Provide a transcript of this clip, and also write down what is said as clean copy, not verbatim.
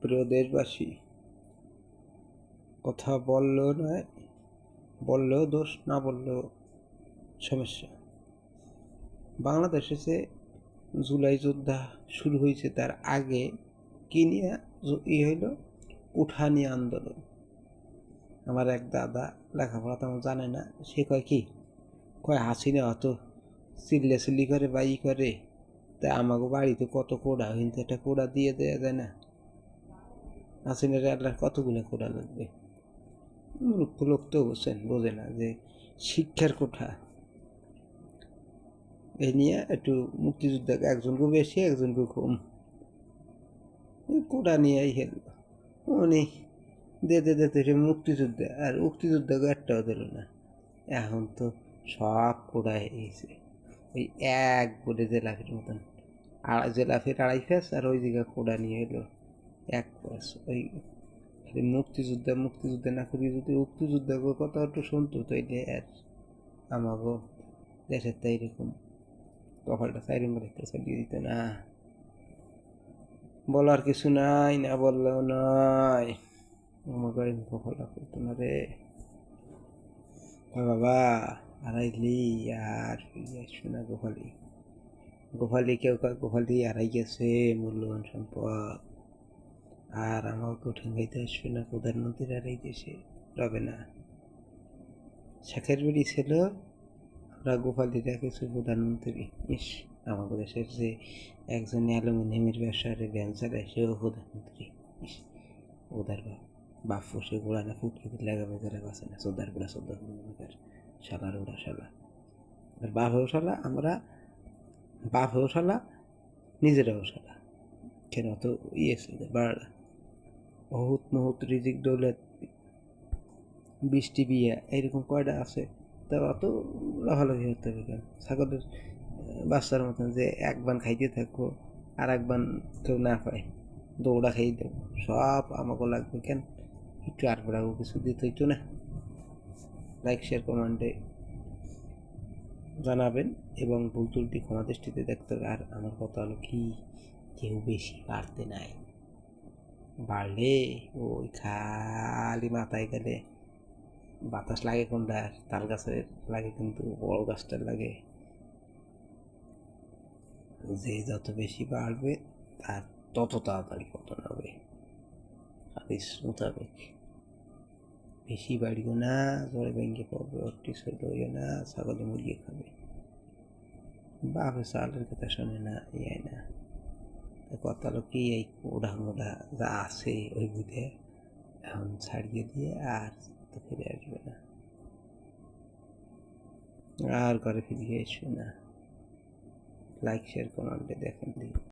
প্রিয় দেশবাসী, কথা বললেও নয়, বললেও দোষ, না বললেও সমস্যা। বাংলাদেশে যে জুলাই যোদ্ধা শুরু হয়েছে তার আগে কি নিয়ে হইল, উঠানি আন্দোলন। আমার এক দাদা লেখাপড়া তেমন জানে না, সে কয় হাসিনা অত চিল্লি করে বা করে, তা আমাকে বাড়িতে কত কোড়া কিন্তু একটা কোড়া দিয়ে দেওয়া যায় না? হাসিনার আল্লাহ কতগুলো কোড়া লাগবে? মূর্খ লোক তো বোঝে না যে শিক্ষার কোঠা এ নিয়ে একটু মুক্তিযোদ্ধা একজনকে বেশি একজনকে কম কোটা নিয়েই হেল উনি দিতে মুক্তিযোদ্ধা, আর মুক্তিযোদ্ধাকে একটাও দিল না। এখন তো সব কোটা গেছে ওই এক বলে জেলাফির মতন, জেলাফির 2.5 ফেস, আর ওই দিকে কোটা নিয়ে এলো 1 ফেস। ওই মুক্তিযুদ্ধা না করি যদি মুক্তিযোদ্ধাকে কথা একটু শুনতো তাইলে আর আমাকে দেশের তাই এরকম কপালটা সাইরিং করে চালিয়ে দিত না। বলার কিছু নাই, না বললেও নয়, আমাকে কপালটা করতো না রে বাবা। হারাইলি আর ফিরে আসবে না। গোপালি কেউ গোপালি হারাই গেছে মূল্যবান সম্পদ, আর আমাকে ঠেঙ্গাইতে আসবে না। প্রধানমন্ত্রী হারাই দেশে রবে না। শেখের বেড়ি ছিল, আমরা গোপালিরা কিছু প্রধানমন্ত্রী। ইস, আমাদের দেশের যে একজন অ্যালুমিনিয়ামের ব্যবসারে ভ্যান চালায় সেও প্রধানমন্ত্রী। ইস, ওদের বাপ ফুসে গোড়া না ফুটকিতে লাগাবে যারা বাঁচে না, চোদ্দার গোড়া শালার ওরা শালা। বাপ হয়েও শালা, আমরা বাপ হয়েও শালা, নিজেরাও শালা। কেন তো বাড়া বহুত মহুত রিজিক দৌলত বৃষ্টি বিয়া এইরকম কয়টা আছে, তা অত লাফালাফি হতে হবে কেন? ছাগলের বাচ্চার মতন যে একবার খাইতে থাকবো আর একবার কেউ না পায় দৌড়া খাইয়ে দেবো, সব আমাকে লাগবে কেন? একটু আর পড়াবো, কিছু দিতে হইতো না? লাইক, শেয়ার, কমেন্টে জানাবেন এবং ভুল ত্রুটি ক্ষমা দৃষ্টিতে দেখতে হবে। আর আমার কথা হলো কি, কেউ বেশি বাড়তে নাই, বাড়লে ওই খালি মাথায় গেলে বাতাস লাগে কোনটা, তাল গাছের লাগে কিন্তু বড় গাছটার লাগে। যে যত বেশি বাড়বে তার তত তাড়াতাড়ি পতন হবে হাদিস মোতাবেক। বেশি বাড়িও না, জলে ভেঙে পড়বে, অটি সইল না, ছাগলে মুরগি খাবে। বাপে চালের কথা শোনে না, না। কথা হলো কি, এই ওড়া মোড়া যা আছে ওই বুঝে এখন ছাড়িয়ে দিয়ে আর তো ফিরে আসবে না, আর ঘরে ফিরিয়ে আসবে না। লাইক, শেয়ার, কমেন্টে দেখেন।